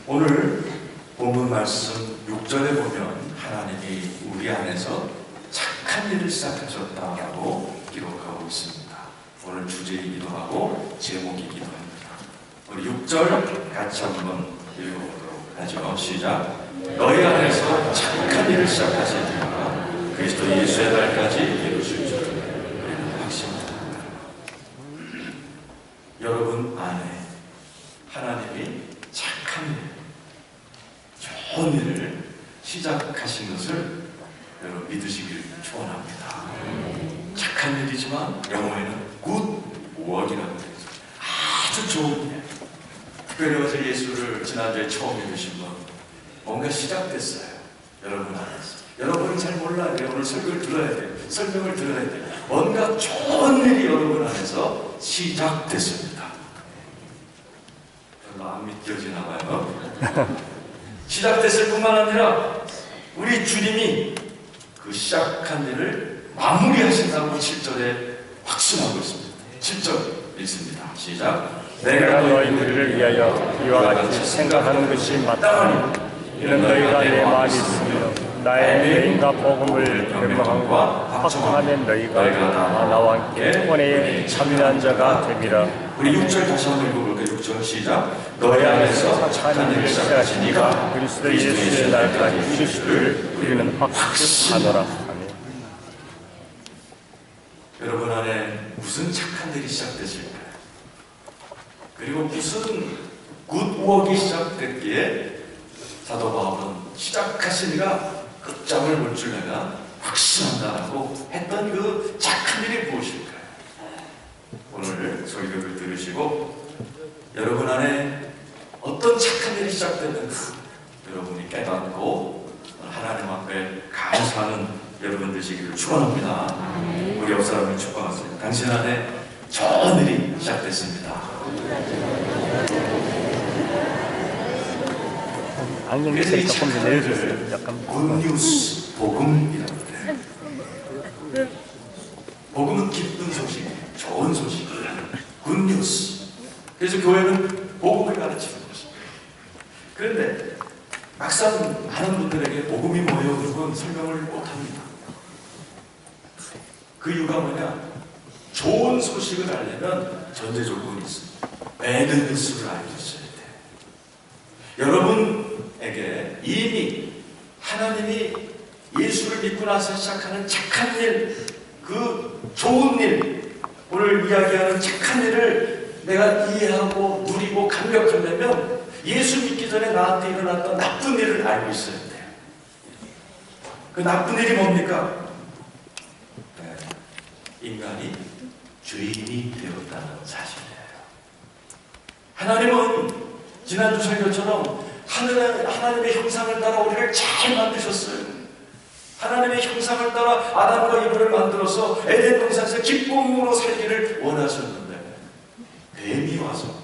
오늘 본문 말씀 6절에 보면 하나님이 우리 안에서 착한 일을 시작하셨다라고 기록하고 있습니다. 오늘 주제이기도 하고 제목이기도 합니다. 우리 6절 같이 한번 읽어보도록 하죠. 시작. 너희 안에서 착한 일을 시작하시니까 그리스도 예수의 날까지 이루실 줄 우리는 확신합니다. 여러분 안에 하나님이 착한 일, 좋은 일을 시작하신 것을 여러분 믿으시길 축원합니다. 착한 일이지만 영어에는 good work이라고 해서 아주 좋은 일. 특별히 어제 예수를 지난주에 처음 믿으신 분 뭔가 시작됐어요. 여러분 안에서. 여러분은 잘 몰라야 돼요. 오늘 설교를 들어야 돼요. 설명을 들어야 돼요. 뭔가 좋은 일이 여러분 안에서 시작됐습니다. 별로 안 믿겨지나 봐요. 시작됐을 뿐만 아니라 우리 주님이 그 시작한 일을 마무리하신다고 7절에 확신하고 있습니다. 7절 읽습니다. 시작. 내가 너희들을 위하여 이와 같이 생각하는 것이 마땅하니 이는 너희가 내 말이 있으며 나의 명인과 복음을 변명함과 확증하는 너희가 나와 함께 은혜에 참여한 자가 됨이라. 우리 6절 다시 한번 읽어볼까요? 6절 시작. 너희 안에서 착한 일을 시작하시니까 그리스도 예수의 날까지 이루실 줄 우리는 확신하노라. 아멘. 여러분 안에 무슨 착한 일이 시작되실까요? 그리고 무슨 굿워크가 시작됐기에 사도 바울은 시작하신 이가 끝장을 볼 줄 내가 확신한다라고 했던 그 착한 일이 무엇일까요? 오늘 설교를 들으시고 여러분 안에 어떤 착한 일이 시작됐는가 여러분이 깨닫고 하나님 앞에 감사하는 여러분 되시기를 축원합니다. 우리 옆 사람을 축복하세요. 당신 안에 좋은 일이 시작됐습니다. 안경 밑에 조금 더 내려주세요. 약간 굿뉴스, 복음이라고 해요. 복음은 기쁜 소식, 좋은 소식, 굿뉴스. 그래서 교회는 복음을 가르치는 것입니다. 그런데 막상 많은 분들에게 복음이 뭐예요? 그건 설명을 못합니다. 그 이유가 뭐냐? 좋은 소식을 알려면 전제 조건이 있습니다. 배드 뉴스를 알고 있어야 돼요. 여러분에게 이미 하나님이 예수를 믿고 나서 시작하는 착한 일, 그 좋은 일, 오늘 이야기하는 착한 일을 내가 이해하고 누리고 감격하려면 예수 믿기 전에 나한테 일어났던 나쁜 일을 알고 있어야 돼요. 그 나쁜 일이 뭡니까? 인간이 죄인이 되었다는 사실이에요. 하나님은 지난주 설교처럼 하나님의 형상을 따라 우리를 잘 만드셨어요. 하나님의 형상을 따라 아담과 이브를 만들어서 에덴 동산에서 기쁨으로 살기를 원하셨는데 뱀이 와서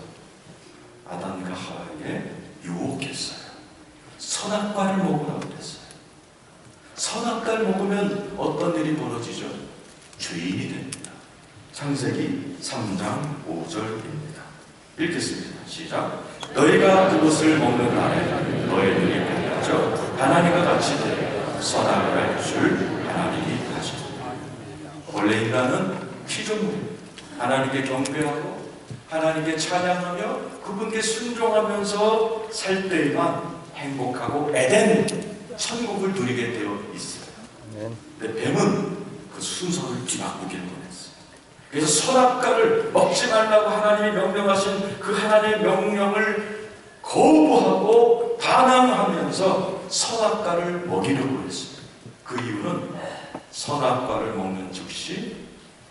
아담과 하와에게 유혹했어요. 선악과를 먹으라고 그랬어요. 선악과를 먹으면 어떤 일이 벌어지죠? 죄인이 됩니다. 창세기 3장 5절입니다. 읽겠습니다. 시작. 너희가 그것을 먹는 날에 너희 눈이 밝아져 하나님과 같이 되어 선악을 알 줄 하나님이 하시리라. 원래 인간은 피조물입니다. 하나님께 경배하고 하나님께 찬양하며 그분께 순종하면서 살 때에만 행복하고 에덴 천국을 누리게 되어 있어요. 근데 뱀은 그 순서를 뒤바꾸기를 원했어요. 그래서 선악과를 먹지 말라고 하나님이 명령하신 그 하나님의 명령을 거부하고 반항하면서 선악과를 먹이려고 했습니다. 그 이유는 선악과를 먹는 즉시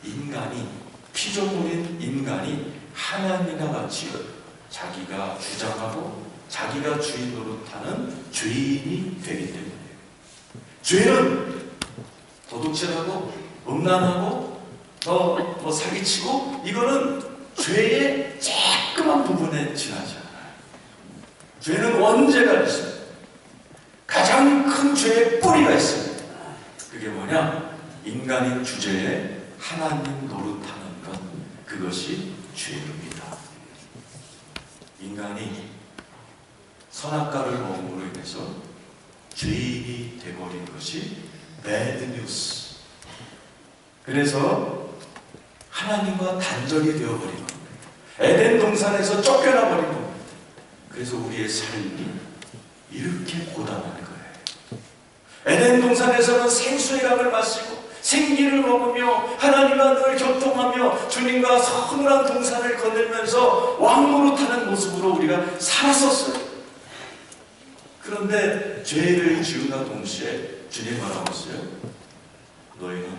인간이, 피조물인 인간이 하나님과 같이 자기가 주장하고 자기가 주인 노릇하는 죄인이 되기 때문이에요. 죄는 도둑질하고 음란하고 사기치고 이거는 죄의 조그만 부분에 지나지 않아요. 죄는 원죄가 있습니다. 가장 큰 죄의 뿌리가 있습니다. 그게 뭐냐? 인간인 주제에 하나님 노릇하는 것, 그것이 죄입니다. 인간이 선악과를 먹음으로 인해서 죄인이 되어버린 것이 bad news. 그래서 하나님과 단절이 되어버린 겁니다. 에덴 동산에서 쫓겨나 버린 겁니다. 그래서 우리의 삶이 이렇게 고단한 거예요. 에덴 동산에서는 생수의 강을 마시고 생기를 먹으며 하나님과 늘 교통하며 주님과 서늘한 동산을 거닐면서 왕노릇하는 모습으로 우리가 살았었어요. 그런데 죄를 지음과 동시에 주님 뭐라고 했어요? 너희는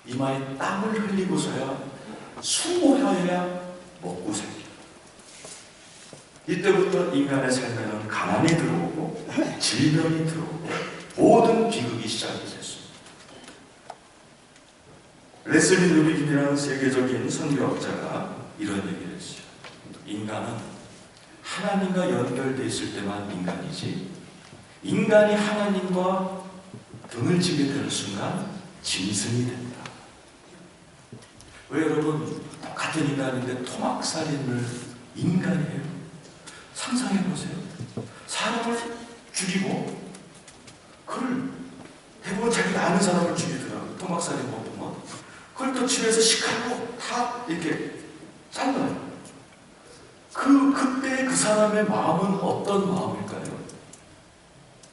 이마에 땀을 흘리고서야 수고하여야 먹고 살기. 이때부터 인간의 삶에는 가난이 들어오고 질병이 들어오고 모든 비극이 시작이 됐습니다. 레슬리 누비긴이라는 세계적인 선교학자가 이런 얘기를 했어요. 인간은 하나님과 연결되어 있을 때만 인간이지, 인간이 하나님과 등을 지게 되는 순간 짐승이 된다. 왜 여러분 똑같은 인간인데 토막살인을 인간이에요? 상상해보세요. 사람을 죽이고 그걸 대부분 자기가 아는 사람을 죽이더라고요. 토막살인 못 보면 그걸 또 집에서 식칼로 다 이렇게 잘라요. 그때 그 사람의 마음은 어떤 마음일까요?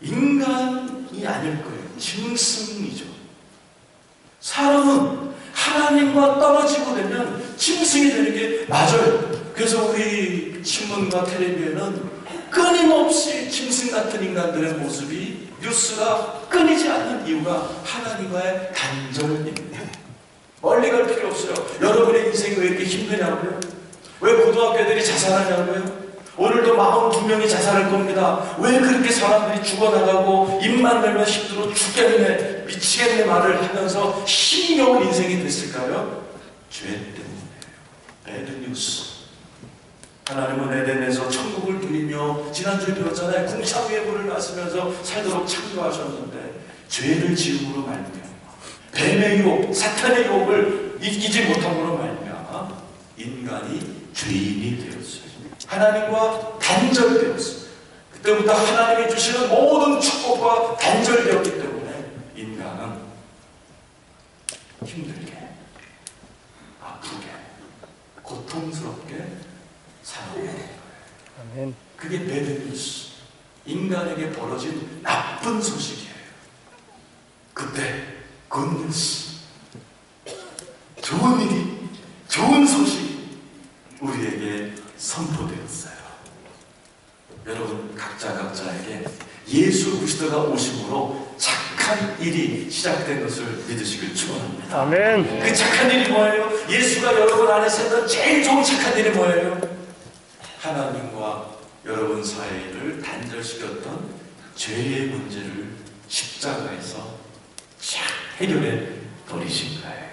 인간이 아닐 거예요. 짐승이죠. 사람은 하나님과 떨어지고 되면 짐승이 되는 게 맞아요. 그래서 우리 신문과 텔레비에는 끊임없이 짐승 같은 인간들의 모습이 뉴스가 끊이지 않는 이유가 하나님과의 단절입니다. 멀리 갈 필요 없어요. 여러분의 인생이 왜 이렇게 힘드냐고요? 왜 고등학교 애들이 자살하냐고요? 오늘도 42명이 자살할 겁니다. 왜 그렇게 사람들이 죽어나가고 입만 열면 힘들어 죽겠네, 미치겠네 말을 하면서 힘겨운 인생이 됐을까요? 죄 때문이에요. 배드 뉴스. 하나님은 에덴에서 천국을 누리며 지난주에 배웠잖아요. 궁창 위에 불을 놨으면서 살도록 창조하셨는데 죄를 지음으로 말미암아 뱀의 유혹, 사탄의 유혹을 이기지 못함으로 말미암아 인간이 죄인이 되었어요. 하나님과 단절되었어요. 그때부터 하나님이 주시는 모든 축복과 단절되었기 때문에 인간은 힘들게, 아프게, 고통스럽게 살아가는 거예요. 아멘. 그게 배드뉴스. 인간에게 벌어진 나쁜 소식이에요. 그때 굿뉴스, 좋은 일이, 좋은 소식이 우리에게 선포되었어요. 여러분 각자에게 예수 그리스도가 오심으로 착한 일이 시작된 것을 믿으시길 축원합니다. 아멘. 그 착한 일이 뭐예요? 예수가 여러분 안에서 했던 제일 좋은 착한 일이 뭐예요? 하나님과 여러분 사이를 단절시켰던 죄의 문제를 십자가에서 쫙 해결해 버리신 거예요.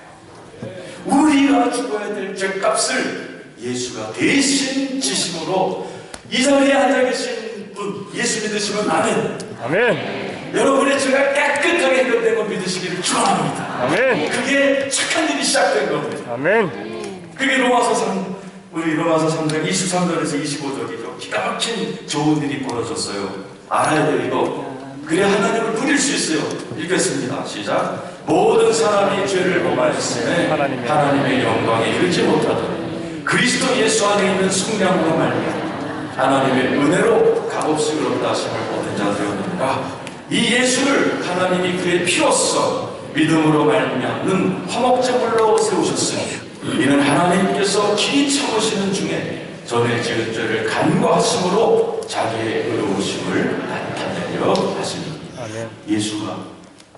우리가 죽어야 될 죄값을 예수가 대신 지심으로 이 자리에 앉아 계신 분, 예수 믿으시면 아멘. 아멘. 여러분의 죄가 깨끗하게 해결된 걸 믿으시기를 축원합니다. 아멘. 그게 착한 일이 시작된 겁니다. 아멘. 그게 우리 로마서 3장 23절에서 25절이죠. 기가 막힌 좋은 일이 벌어졌어요. 알아야 돼요, 이거. 그래야 하나님을 누릴 수 있어요. 읽겠습니다. 시작. 모든 사람이 죄를 범하였으며 하나님의 영광에 이르지 못하더니 그리스도 예수 안에 있는 성령으로 말미암아 하나님의 은혜로 값없이 의롭다 하심을 얻은 자 되었느니라. 이 예수를 하나님이 그의 피로써 믿음으로 말미암는 화목제물로 세우셨으니 이는 하나님께서 길이 참으시는 중에 전에 지은 죄를 간과하심으로 자기의 의로우심을 나타내려 하시니 아멘. 예수가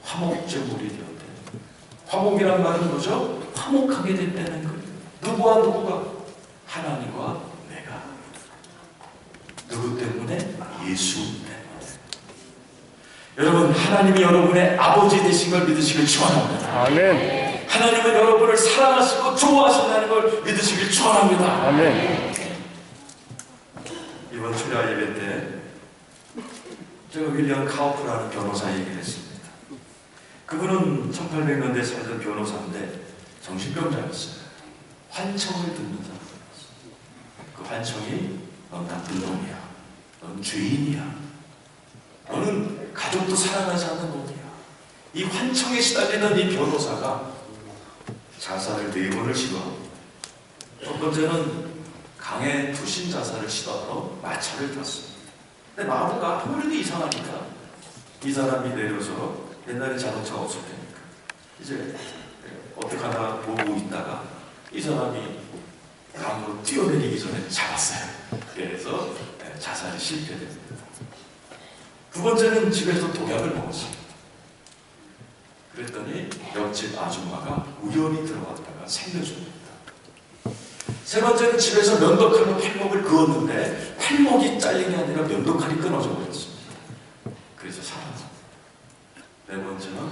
화목제물이 되었다. 화목이란 말은 뭐죠? 화목하게 됐다는 거예요. 누구가? 하나님과 내가. 누구 때문에? 예수 때문에. 여러분, 하나님이 여러분의 아버지 되신 걸 믿으시길 축원합니다. 아멘. 하나님은 여러분을 사랑하시고 좋아하신다는 걸 믿으시길 축원합니다. 아멘. 이번 초려 예배 때 제가 윌리엄 카우프라는 변호사 얘기를 했습니다. 그분은 1800년대에 살던 변호사인데 정신병자였어요. 환청을 듣는 사람이었어요. 그 환청이 넌 나쁜 놈이야, 너는 죄인이야. 너는 가족도 사랑하지 않는 놈이야. 이 환청에 시달리는 이 변호사가 자살을 4번을 시도하고, 첫 번째는 강에 투신 자살을 시도하러 마차를 탔습니다. 근데 마부가 아무래도 이상하니까 이 사람이 내려서, 옛날에 자동차가 없을 테니까 이제 어떻게 하나 보고 있다가 이 사람이 강으로 뛰어내리기 전에 잡았어요. 그래서 자살이 실패됩니다. 두 번째는 집에서 독약을 먹었습니다. 그랬더니 옆집 아줌마가 우연히 들어왔다가 살려줍니다. 세 번째는 집에서 면도칼로 팔목을 그었는데 팔목이 잘린 게 아니라 면도칼이 끊어져 버렸습니다. 그래서 살았습니다. 네 번째는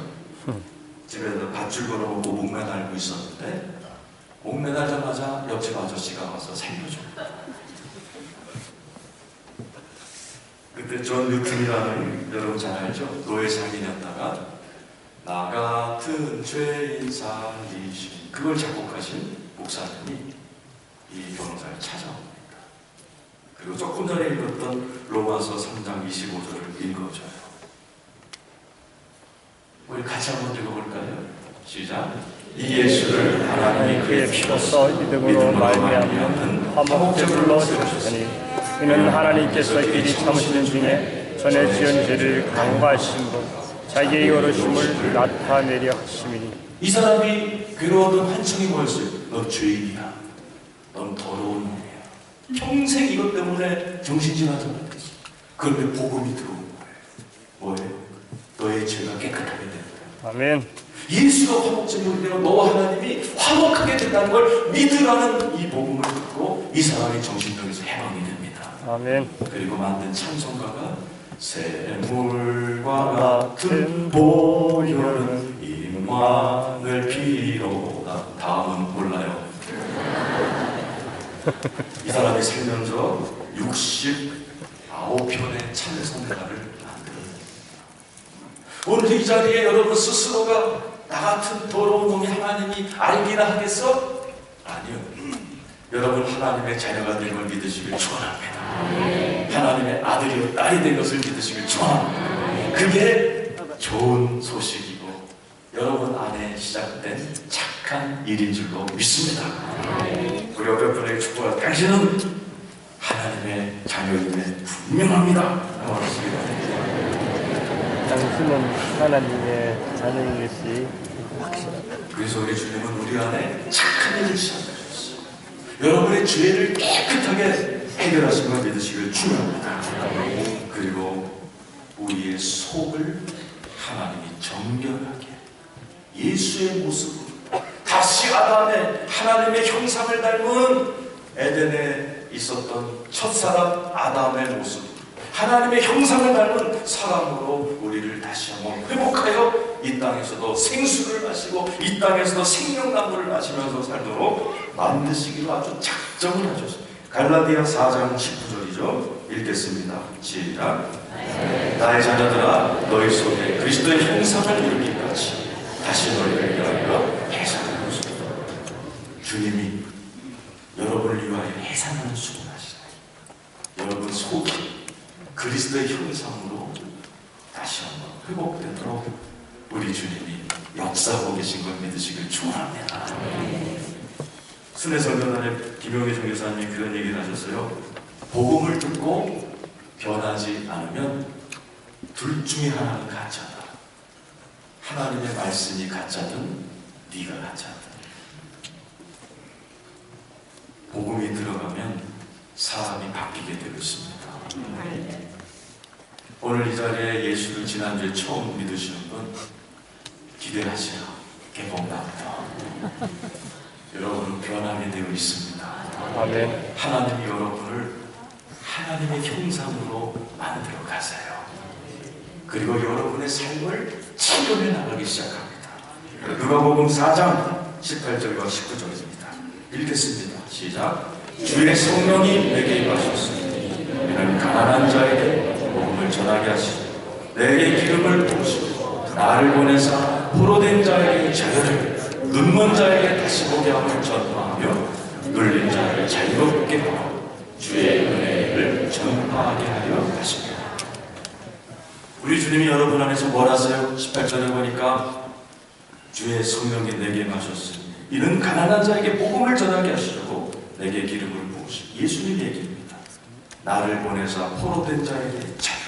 집에서 밧줄 걸어보고 목매달고 있었는데 목매달자마자 옆집 아저씨가 와서 살려줍니다. 그때 존 뉴튼이라는, 여러분 잘 알죠? 노예 상인이었다가 나 같은 죄인 살리신, 그걸 작곡하신 목사님이 이 변호사를 찾아옵니다. 그리고 조금 전에 읽었던 로마서 3장 25절을 읽어줘요. 우리 같이 한번 읽어볼까요? 시작. 이 예수를 하나님이 그의 피로써 이득으로 말미암는 화목제물로 주셨으니 이는 하나님께서 길이 참으시는 중에 전에 지은 죄를 강구하심으로 자기의 어르심을 나타내려 하심이니. 이 사람이 괴로웠던 한청이 뭐였어요? 넌 죄인이야. 넌 더러운 놈이야. 평생 이것 때문에 정신질환을 못했어. 그런데 복음이 들어온 거예요. 뭐예요? 너의 죄가 깨끗하게 된다. 아멘. 예수가 화목제물이 되어 너와 하나님이 화목하게 된다는 걸 믿으라는 이 복음을 듣고 이 사람이 정신병에서 해방이 됩니다. 아멘. 그리고 만든 찬송가가 샘물과 같은 보혈은 임망을 피로다. 다음은 몰라요. 이 사람이 살면서 69편의 찬송가를 오늘 이 자리에 여러분 스스로가 나 같은 더러운 놈이 하나님이 알기나 하겠어? 아니요. 여러분 하나님의 자녀가 된 걸 믿으시길 축원합니다. 하나님의 아들이요 딸이 된 것을 믿으시길 축원합니다. 그게 좋은 소식이고 여러분 안에 시작된 착한 일인 줄로 믿습니다. 우리 옆에 분에게 축복할 당신은 하나님의 자녀임에 분명합니다. 고맙습니다. 당신은 하나님의 자녀인 것이 확실합니다. 그래서 우리 주님은 우리 안에 착한 일을 시작하셨어요. 여러분의 죄를 깨끗하게 해결하신 걸 믿으시길 축원합니다. 그리고 우리의 속을 하나님이 정결하게 예수의 모습으로 다시 아담의 하나님의 형상을 닮은 에덴에 있었던 첫사람 아담의 모습, 하나님의 형상을 닮은 사람으로 우리를 다시 한번 회복하여 이 땅에서도 생수를 마시고 이 땅에서도 생명나무를 마시면서 살도록 만드시기로 아주 작정을 하셨습니다. 갈라디아 4장 19절이죠. 읽겠습니다. 시작. 나의 자녀들아 너희 속에 그리스도의 형상을 이루기까지 다시 너희를 위하여 해산하는 수고. 주님이 여러분을 위하여 해산하는 수고를 하시나요? 여러분 속이 그리스도의 형상으로 다시 한번 회복되도록 우리 주님이 역사하고 계신 걸 믿으시길 축원합니다. 순회성전단의 김용희 종교사님이 그런 얘기를 하셨어요. 복음을 듣고 변하지 않으면 둘 중에 하나는 가짜다. 하나님의 말씀이 가짜든 네가 가짜든. 복음이 들어가면 사람이 바뀌게 되고 있습니다. 오늘 이 자리에 예수를 지난주에 처음 믿으시는 분 기대하세요. 개봉합니다. 여러분은 변하게 되어 있습니다. 아멘. 하나님이 여러분을 하나님의 형상으로 만들어 가세요. 그리고 여러분의 삶을 치료해 나가기 시작합니다. 누가복음 4장 18절과 19절입니다. 읽겠습니다. 시작. 주의 성령이 내게 임하셨으니 이는 가난한 자에게 복음을 전하게 하시고 내게 기름을 부으시고 나를 보내사 포로된 자에게 자유를 눈먼 자에게 다시 보게 함을 전파하며 눌린 자를 자유롭게 하고 주의 은혜를 복음을 전파하게 하려 하십니다. 우리 주님이 여러분 안에서 뭘 하세요? 18절에 보니까 주의 성령이 내게 마셨으니 이는 가난한 자에게 복음을 전하게 하시려고 내게 기름을 부으신 예수님 얘기입니다. 나를 보내사 포로된 자에게 자유를,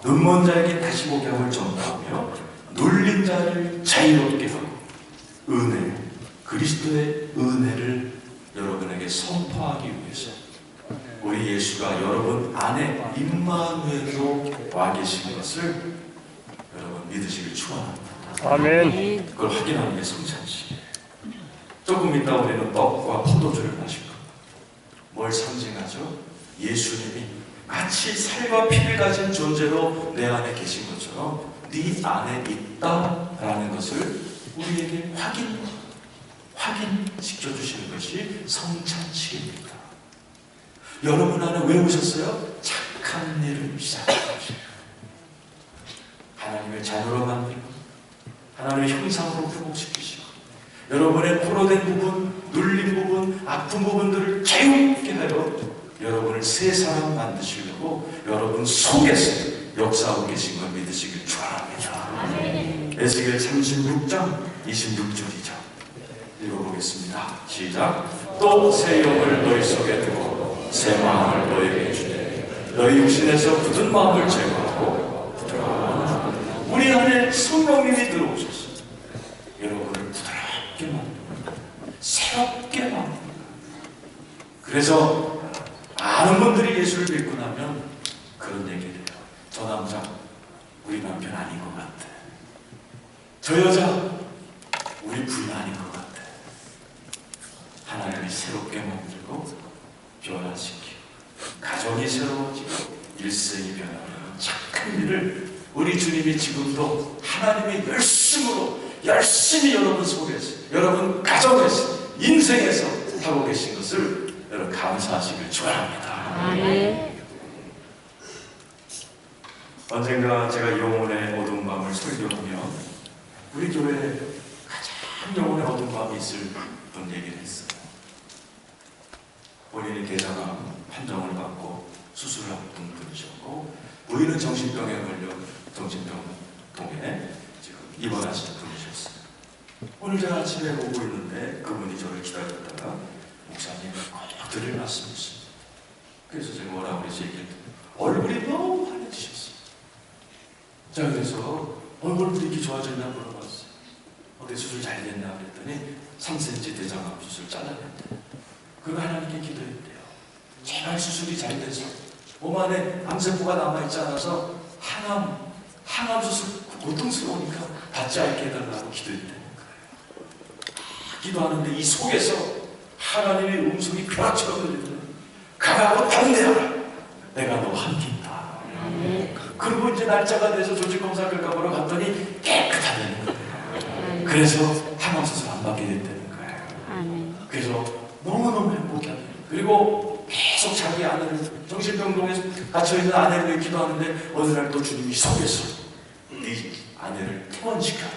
눈먼 자에게 다시 보게 함을 전파하며 눌린 자를 자유롭게 하고 은혜, 그리스도의 은혜를 여러분에게 선포하기 위해서 우리 예수가 여러분 안에 임마누엘로 와 계신 것을 여러분 믿으시길 축원합니다. 아멘. 그걸 확인하는 게 성찬식이에요. 조금 이따 우리는 떡과 포도주를 마실 겁니다. 뭘 상징하죠? 예수님이 마치 살과 피를 가진 존재로 내 안에 계신 것처럼 네 안에 있다라는 것을 우리에게 확인시켜 주시는 것이 성찬식입니다. 여러분 안에 왜 오셨어요? 착한 일을 시작하셔요. 하나님의 자녀로 만들고 하나님의 형상으로 회복시키시고 여러분의 포로된 부분, 눌린 부분, 아픈 부분들을 자유롭게 하여 여러분을 새 사람 만드시려고 여러분 속에서 역사하고 계신 걸 믿으시길 축원합니다. 에스겔 36장 26절이죠. 읽어보겠습니다. 시작. 또 새 영을 너희 속에 두고 새 마음을 너희에게 주되 너희 육신에서 굳은 마음을 제거하고 우리 안에 성령님이 들어오셨어요. 여러분을 부드럽게 만듭니다. 새롭게 만듭니다. 그래서 많은 분들이 예수를 믿고 나면 그런 얘기를 해요. 저 남자 우리 남편 아닌 것 같아. 저 여자 우리 부인 아닌 것 같아. 하나님이 새롭게 만들고 변화시키고 가정이 새로워지고 일생이 변하는 착한 일을 우리 주님이 지금도 하나님의 열심히 여러분 속에서 여러분 가정에서 인생에서 하고 계신 것을 여러분 감사하시길 축원합니다. 언젠가 제가 영혼의 어두운 밤을 설교하며 우리 교회에 가장 영혼의 어두운 밤이 있을 분 얘기를 했어요. 본인이 대장암 판정을 받고 수술을 앞둔 분이셨고 부인은 정신병에 걸려 정신병동에 지금 입원하신 분이셨어요. 오늘 제가 아침에 오고 있는데 그분이 저를 기다렸다가 목사님 꼭 드릴 말씀이 있습니다. 그래서 제가 뭐라고 그래서 얘기했더니 얼굴이 너무 환해지셨어요. 자, 그래서 얼굴이 이렇게 좋아졌나 물어봤어요. 어디 수술 잘 됐나 그랬더니 3cm 대장암 수술 잘라냈대요. 그리고 하나님께 기도했대요. 제발 수술이 잘 돼서 몸 안에 암세포가 남아있지 않아서 항암 수술 고통스러우니까 받지 않게 해달라고 기도했다는 거예요. 기도하는데 이 속에서 하나님의 음성이 벼락처럼 들리더니 가라고 반대하라. 내가 너와 함께 있다. 그리고 이제 날짜가 돼서 조직검사 결과 보러 갔더니 깨끗하다는 거예요. 그래서 항암 수술 안 받게 됐다는 거예요. 그래서 너무너무 행복해요. 그리고 계속 자기 아내를 정신병동에 갇혀있는 아내를 위해 기도하는데 어느 날 또 주님이 속에서 네 아내를 퇴원시켜라.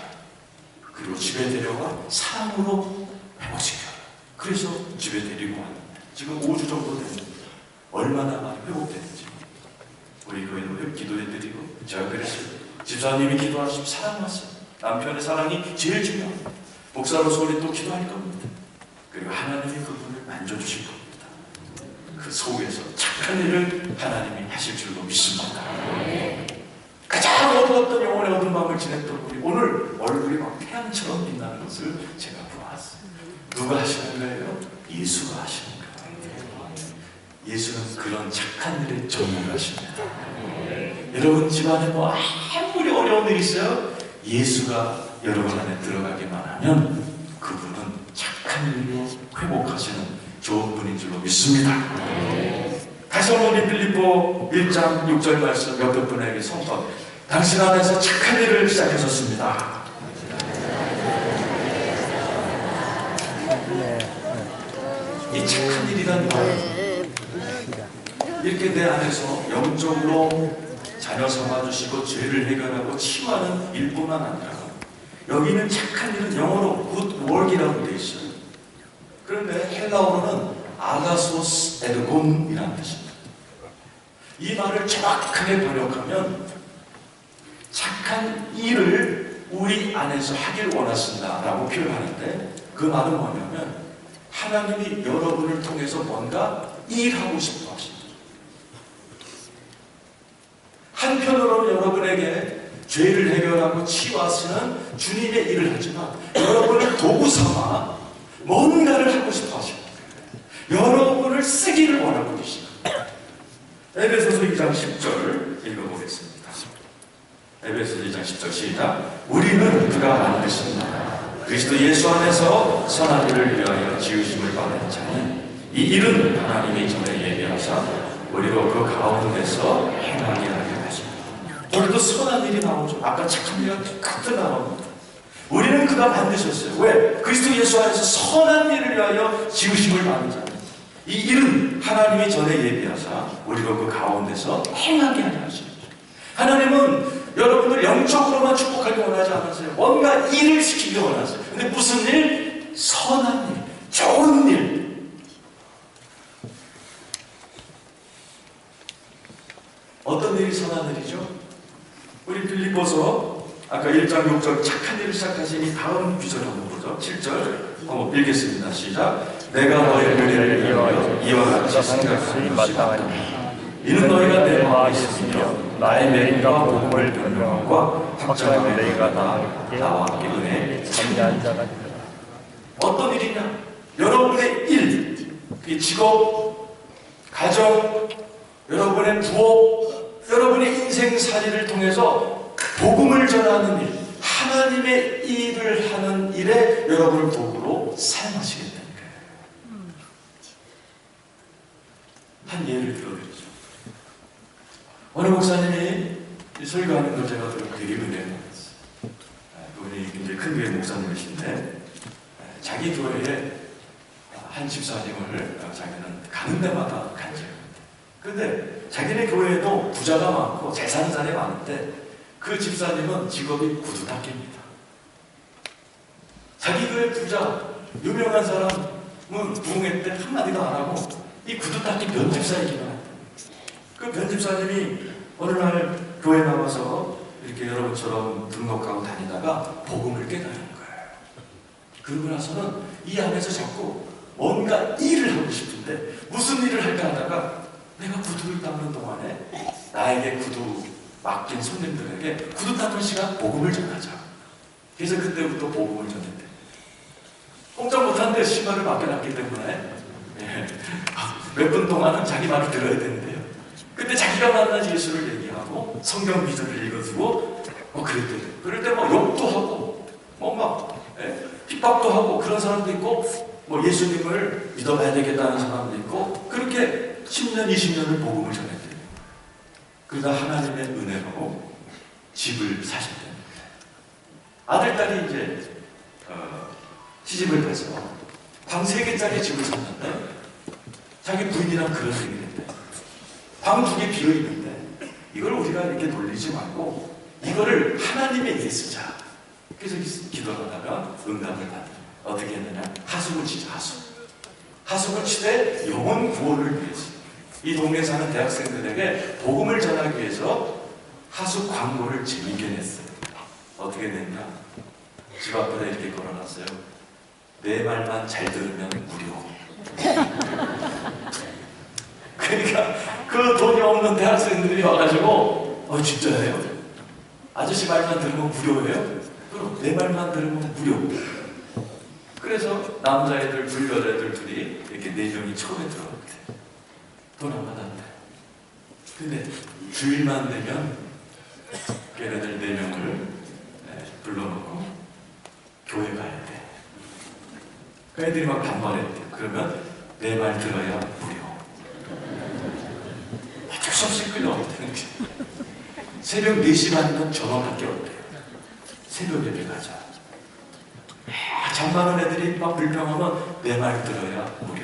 그리고 집에 데려가 사랑으로 회복시켜라. 그래서 집에 데리고 왔는데 지금 5주 정도 됐는데 얼마나 많이 회복됐는지 우리 교회도 기도해드리고 제가 그랬어요. 집사님이 기도하시면 사랑하세요. 남편의 사랑이 제일 중요합니다. 목사로서 우리 또 기도할 겁니다. 그리고 하나님이 그분을 만져주실 겁니다. 그 속에서 착한 일을 하나님이 하실 줄로 믿습니다. 가장 어두웠던 영혼의 어두운 밤을 지냈던 우리 오늘 얼굴이 막 태양처럼 빛나는 것을 제가 보았어요. 누가 하시는 거예요? 예수가 하시는 거예요. 예수는 그런 착한 일에 전문가십니다. 여러분 집안에 뭐 아무리 어려운 일이 있어요? 예수가 여러분 안에 들어가기만 하면 그분은 착한 일로 회복하시는 좋은 분인 줄로 믿습니다. 다시 한번 빌립보 1장 6절 말씀 몇몇 분에게 선포. 당신 안에서 착한 일을 시작하셨습니다. 이 착한 일이란 말은 이렇게 내 안에서 영적으로 자녀 삼아주시고 죄를 해결하고 치유하는 일뿐만 아니라 여기는 착한 일은 영어로 good work이라고 되어 있어요. 그런데 헬라어로는 아가소스 에르곰이라는 뜻입니다. 이 말을 정확하게 번역하면 착한 일을 우리 안에서 하길 원하신다 라고 표현하는데, 그 말은 뭐냐면 하나님이 여러분을 통해서 뭔가 일하고 싶어 하십니다. 한편으로는 여러분에게 죄를 해결하고 치유하시는 주님의 일을 하지만 여러분을 도구 삼아 뭔가를 하고 싶어 하십니다. 여러분을 쓰기를 원하고 계십니다. 에베소서 2장 10절 읽어보겠습니다. 에베소서 2장 10절 시작. 우리는 그가 만드신 그리스도 예수 안에서 선한 일을 위하여 지으심을 받은 자니 이 일은 하나님이 전에 예비하사 우리로 그 가운데서 행하게 하게 하십니다. 오늘도 선한 일이 나오죠. 아까 착한 일이 가득 나옵니다. 우리는 그가 만드셨어요. 왜? 그리스도 예수 안에서 선한 일을 위하여 지으심을 받은 자니 이 일은 하나님이 전에 예비하사 우리로 그 가운데서 행하게 하게 하십니다. 하나님은 여러분들 영적으로만 축복하기 원하지 않으세요. 뭔가 일을 시키기 원하세요. 근데 무슨 일? 선한 일, 좋은 일. 어떤 일이 선한 일이죠? 우리 빌립보서 아까 1장 6절 착한 일을 시작하신 이 다음 구절 한번 보죠. 7절 한번 읽겠습니다. 시작. 내가 너의 은혜를 위하여 이와 같이 생각하는 것이 마땅하니 이는 너희가 내 마음에 있으며 나의 맹인과 복음을 변명함과 확정하며 너희가 나와 함께 은혜에 참여한 자가 되리라. 어떤 일이냐? 여러분의 일, 직업, 가정, 여러분의 부업, 여러분의 인생살이를 통해서 복음을 전하는 일, 하나님의 일을 하는 일에 여러분을 도구로 사용하시겠다는 거예요. 한 예를 들어드리죠. 어느 목사님이 설교하는 걸 제가 되게 은혜를 받았어요. 그분이 굉장히 큰 교회 목사님이신데 자기 교회에 한 집사님을 자기는 가는 데마다 간증합니다. 그런데 자기네 교회에도 부자가 많고 재산자들이 많은데 그 집사님은 직업이 구두닦이입니다. 자기 교회 부자, 유명한 사람은 부흥회 때 한마디도 안 하고 이 구두닦이 면집사이기만 합니다. 그 변집사님이 어느 날 교회 나와서 이렇게 여러분처럼 등록하고 다니다가 복음을 깨달은 거예요. 그러고 나서는 이 안에서 자꾸 뭔가 일을 하고 싶은데 무슨 일을 할까 하다가 내가 구두를 닦는 동안에 나에게 구두 맡긴 손님들에게 구두 닦는 시간 복음을 전하자. 그래서 그때부터 복음을 전했대. 꼼짝 못하는데 신발을 맡겨놨기 때문에 몇 분 동안은 자기 말을 들어야 되는데요. 그때 자기가 만난 예수를 얘기하고 성경 기절을 읽어주고 그랬대요. 그럴 때 욕도 하고 핍박도 하고 그런 사람도 있고 예수님을 믿어봐야 되겠다는 사람도 있고 그렇게 10년 20년을 복음을 전했대요. 그러다 하나님의 은혜로 집을 사셨대요. 아들딸이 이제 시집을 가서 방 3개짜리 집을 샀는데 자기 부인이랑 그런 얘기를 했대요. 방 2개 비어있는데 이걸 우리가 이렇게 돌리지 말고 이거를 하나님의 일에 쓰자. 그래서 기도를 하다가 응답을 받아요. 어떻게 했느냐? 하숙을 치자. 하숙을 치되 영혼 구원을 위해서 이 동네에 사는 대학생들에게 복음을 전하기 위해서 하숙 광고를 재밌게 냈어요. 어떻게 냈냐? 집 앞에다 이렇게 걸어놨어요. 내 말만 잘 들으면 무료. 그러니까 그 돈이 없는 대학생들이 와가지고 진짜예요? 아저씨 말만 들으면 무료예요? 그럼 내 말만 들으면 무료. 그래서 남자애들 둘 여자애들 둘이 이렇게 4명이 처음에 들어갔대. 돈 안 받았대. 근데 주일만 되면 걔네들 4명을 불러놓고 교회 가야 돼. 그 애들이 막 반발했대. 그러면 내 말 들어야 무료. 어쩔 수 없이 끌려왔다는 게. 새벽 4시 반이면 전화밖에 없대요. 새벽 예배 가자. 잠 많은 애들이 막 불평하면 내 말 들어야 무료.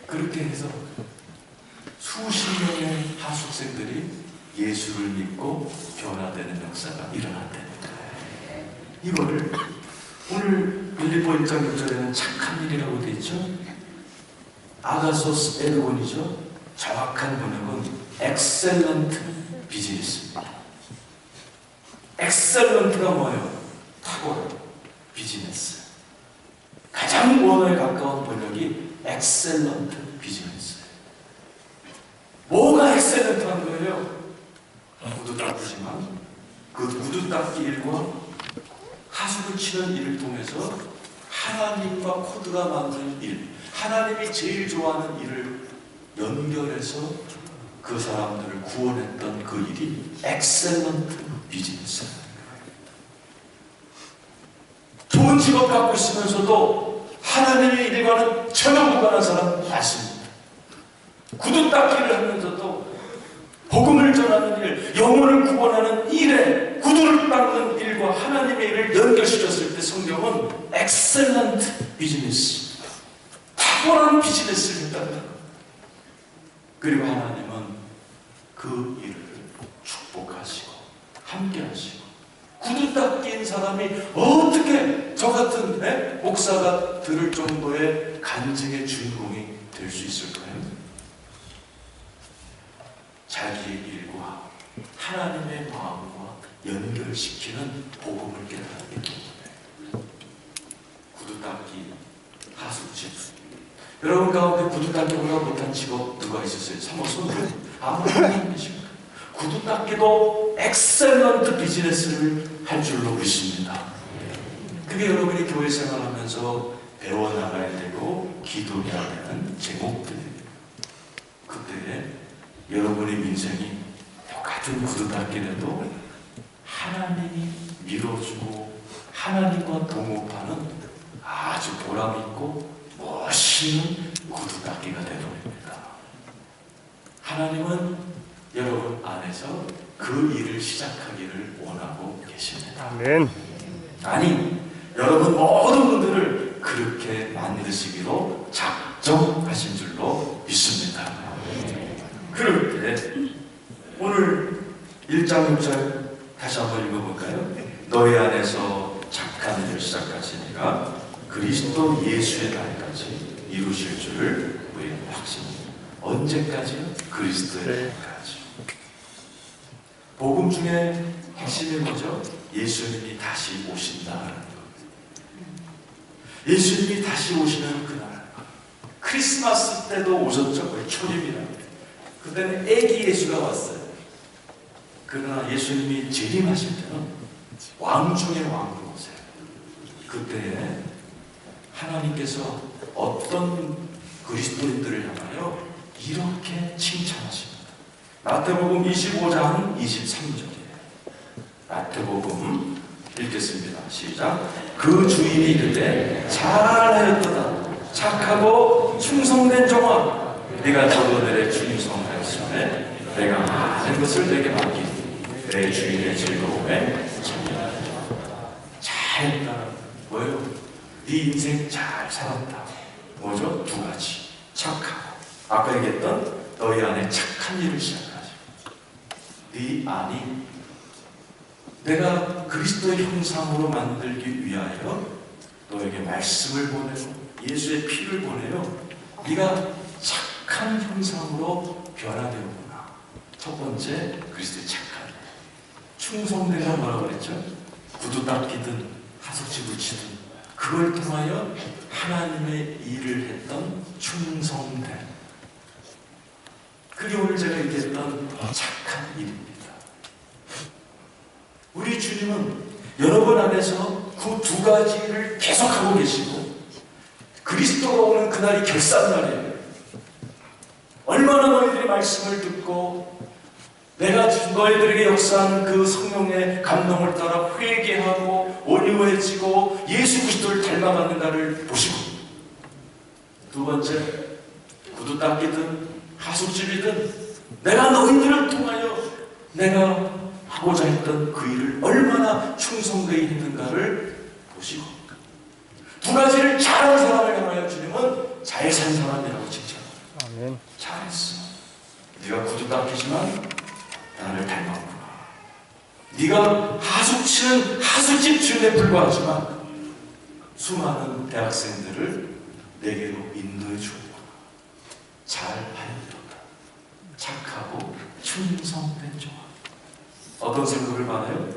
그렇게 해서 수십 명의 하숙생들이 예수를 믿고 변화되는 역사가 일어났답니다. 이거를 오늘 빌립보 1장 6절에는 착한 일이라고 되어 있죠. 아가소스 에르곤이죠. 정확한 번역은 엑셀런트 비즈니스입니다. 엑셀런트가 뭐예요? 탁월한 비즈니스. 가장 원어에 가까운 번역이 엑셀런트 비즈니스. 뭐가 엑셀런트한 거예요? 구두 닦지만 그 구두 닦기 일과 하수구 치는 일을 통해서 하나님과 코드가 만든 일, 하나님이 제일 좋아하는 일을 연결해서 그 사람들을 구원했던 그 일이 엑셀런트 비즈니스. 좋은 직업 갖고 있으면서도 하나님의 일과는 전혀 무관한 사람 많습니다. 구두 닦기를 하면서도 복음을 전하는 일, 영혼을 구원하는 일에 구두를 닦는 일과 하나님의 일을 연결시켰을 때 성경은 엑셀런트 비즈니스, 탁월한 비즈니스를 했답니다. 그리고 하나님은 그 일을 축복하시고 함께 하시고, 구두 닦기인 사람이 어떻게 저 같은 목사가 들을 정도의 간증의 주인공이 될 수 있을까요? 자기의 일과 하나님의 마음과 연결시키는 복음을 깨달았기 때문에. 구두 닦기, 하숙집. 여러분 가운데 구두 닦기보다 못한 직업 누가 있으세요? 한번 손 들어요. 아무도 안 계십니까? 구두 닦기도 엑셀런트 비즈니스를 할 줄로 믿습니다. 그게 여러분이 교회 생활하면서 배워나가야 되고 기도해야 되는 제목들이에요. 그때 여러분의 인생이 똑같은 구두 닦기라도 하나님이 밀어주고 하나님과 동업하는 아주 보람있고 멋있는 구두 닦기가 되어버립니다. 하나님은 여러분 안에서 그 일을 시작하기를 원하고 계십니다. 아멘. 아니, 여러분 모든 분들을 그렇게 만드시기로 작정하신 줄로 믿습니다. 그럴 때 오늘 1장 6절 다시 한번 읽어볼까요? 너희 안에서 착한 일을 시작하시니까 그리스도 예수의 날까지 이루실 줄을 우리는 확신합니다. 언제까지요? 그리스도의 날까지. 복음 중에 핵심이 뭐죠? 예수님이 다시 오신다는 것. 예수님이 다시 오시는 그날. 크리스마스 때도 오셨죠? 거의 초림이라. 그때는 애기 예수가 왔어요. 그러나 예수님이 재림하실 때는 왕 중의 왕으로 오세요. 그때에 하나님께서 어떤 그리스도인들을 향하여 이렇게 칭찬하십니다. 마태복음 25장 23절이에요. 마태복음 읽겠습니다. 시작. 그 주인이 이르되 잘하였도다. 착하고 충성된 종아, 네가 저도들의 주님 성하였으되 내가 많은 것을 내게 맡기니 내 주인의 즐거움에 참여하라. 잘했다. 뭐예요? 네 인생 잘 살았다. 뭐죠? 두 가지. 착하고, 아까 얘기했던 너희 안에 착한 일을 시작하지. 네 안이 내가 그리스도의 형상으로 만들기 위하여 너에게 말씀을 보내고 예수의 피를 보내요. 네가 착한 형상으로 변화되었구나. 첫 번째, 그리스도의 착한. 충성되가 뭐라고 그랬죠? 구두 닦이든 하숙집을 치든 그걸 통하여 하나님의 일을 했던 충성됨. 그게 오늘 제가 얘기했던 착한 일입니다. 우리 주님은 여러분 안에서 그 두 가지를 계속하고 계시고 그리스도가 오는 그날이 결산날이에요. 얼마나 너희들이 말씀을 듣고 내가 너희들에게 역사하는 그 성령의 감동을 따라 회개하고 온유해지고 예수 그리스도를 닮아가는가를 보시고, 두 번째, 구두 닦이든 하숙집이든 내가 너희들을 통하여 내가 하고자 했던 그 일을 얼마나 충성되이 했는가를 보시고, 두 가지를 잘한 사람을 향하여 주님은 잘 산 사람이라고 칭찬합니다. 아멘. 잘했어. 네가 구두 닦이지만 나를 닮았구나. 네가 하숙치는 하숙집 주인에 불과하지만 수많은 대학생들을 내게로 인도해 주었구나. 잘하였다. 충성된 종아. 어떤 생각을 받아요?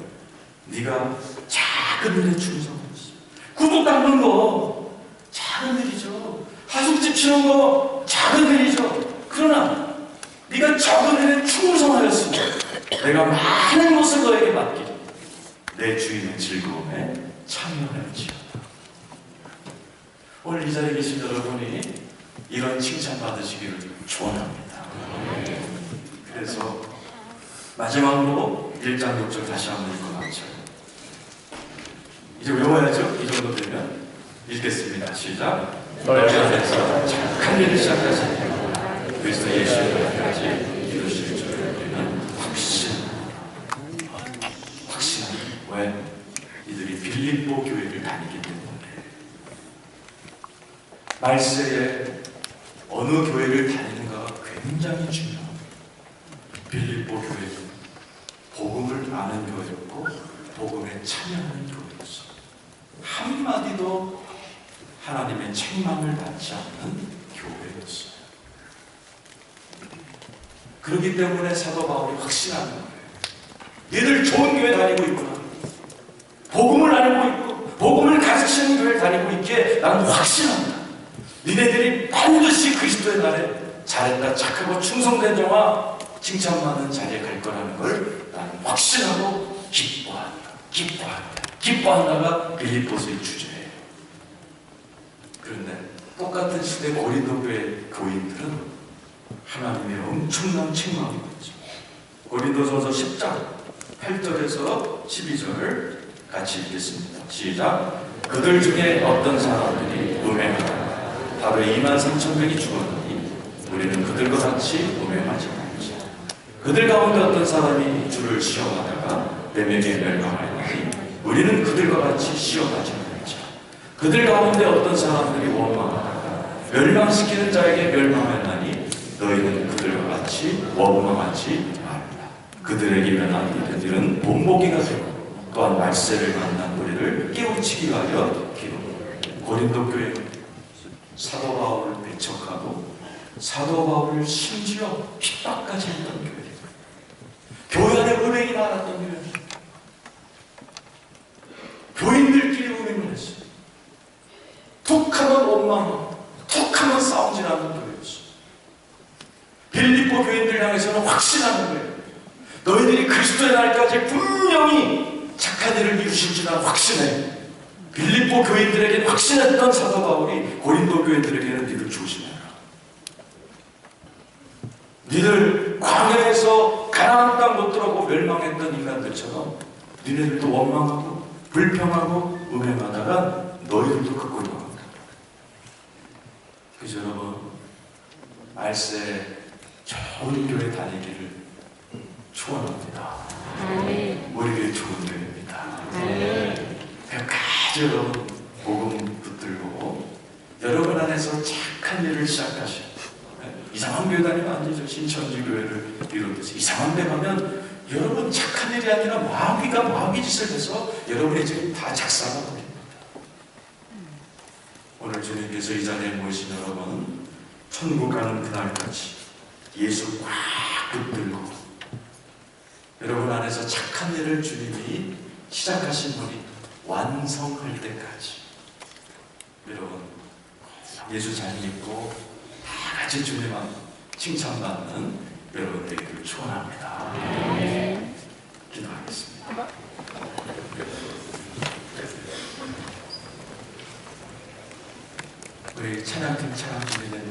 네가 작은 일에 충성했어. 구두 닦는 거 작은 일이죠. 하숙집 치는 거 작은 일이죠. 그러나 네가 적은 일에 충성하였으니 내가 많은 것을 너에게 맡기리. 내 주인의 즐거움에 참여할지어다. 오늘 이 자리에 계신 여러분이 이런 칭찬 받으시기를 축원합니다. 그래서 마지막으로 1장 6절 다시 한번 읽어놨죠. 이제 외워야죠. 이 정도 되면 읽겠습니다. 시작. 너희 안에서 착한 일을 시작하시니 그리스도 예수님까지 이루실 줄을 우리는 확신합니다. 왜? 이들이 빌립보 교회를 다니기 때문에. 말세에 어느 교회를 다니는가가 굉장히 중요합니다. 빌립보 교회는 복음을 아는 교회였고 복음에 참여하는 교회였어요. 한마디도 하나님의 책망을 받지 않는 교회였어요. 그렇기 때문에 사도 바울이 확신하는 거예요. 니들 좋은 교회 다니고 있구나. 복음을 알고 있고 복음을 가르치는 교회 다니고 있기에 나는 확신합니다. 니네들이 반드시 그리스도의 날에 잘했다, 착하고 충성된 자와 칭찬받는 자리에 갈 거라는 걸 나는 확신하고 기뻐한다가 빌립보서의 주제예요. 그런데 똑같은 시대 고린도 교회 교인들은 하나님의 엄청난 책망이 있죠. 고린도전서 10장 8절에서 12절 같이 읽겠습니다. 시작. 그들 중에 어떤 사람들이 음행하다. 하루에 23,000명이 죽었느니 우리는 그들과 같이 음행하지 말자. 그들 가운데 어떤 사람이 주를 시험하다가 뱀에게 멸망하였느니 우리는 그들과 같이 시험하지 말자. 그들 가운데 어떤 사람들이 원망하다가 멸망시키는 자에게 멸망하였나니 너희는 그들과 같이 원망하지 말라. 그들에게 면한 이들은 본보기가 되고 또한 말세를 만난 우리를 깨우치기 위하여 기도하라. 고린도 교회 사도 바울을 배척하고 사도 바울을 심지어 핍박까지 했던 교회. 교회 안에 음행이 많았던 교회. 교인들끼리 음행을 했어요. 툭하면 원망하고 툭하면 싸움질하는 교회였어요. 빌립보 교인들 향해서는 확신하는 거예요. 너희들이 그리스도의 날까지 분명히 착한 일을 이루실 줄 나는 확신해. 빌립보 교인들에게 확신했던 사도 바울이 고린도 교인들에게는 니들 조심해라. 니들 광야에서 가나안 땅 못 들어가고 멸망했던 인간들처럼 니네들도 원망하고 불평하고 음행하다가 너희들도 그 꼴이 나온다. 그래서 여러분 말세 좋은 교회 다니기를 축원합니다. 우리에게 좋은 교회입니다. 끝까지 여러분 복음 붙들고 여러분 안에서 착한 일을 시작하시고 이상한 교회 다니면 안 되죠. 신천지 교회를 비롯해서 이상한 데 가면 여러분 착한 일이 아니라 마귀 짓을 해서 여러분의 지금 다 작사가 됩니다. 오늘 주님께서 이 자리에 모이신 여러분 천국 가는 그날까지 예수 꽉 붙들고 여러분 안에서 착한 일을 주님이 시작하신 분이 완성할 때까지 여러분 예수 잘 믿고 다 같이 주님 앞 칭찬받는 여러분 되기를 축원합니다. 기도하겠습니다. 우리 찬양팀 찬양 준비된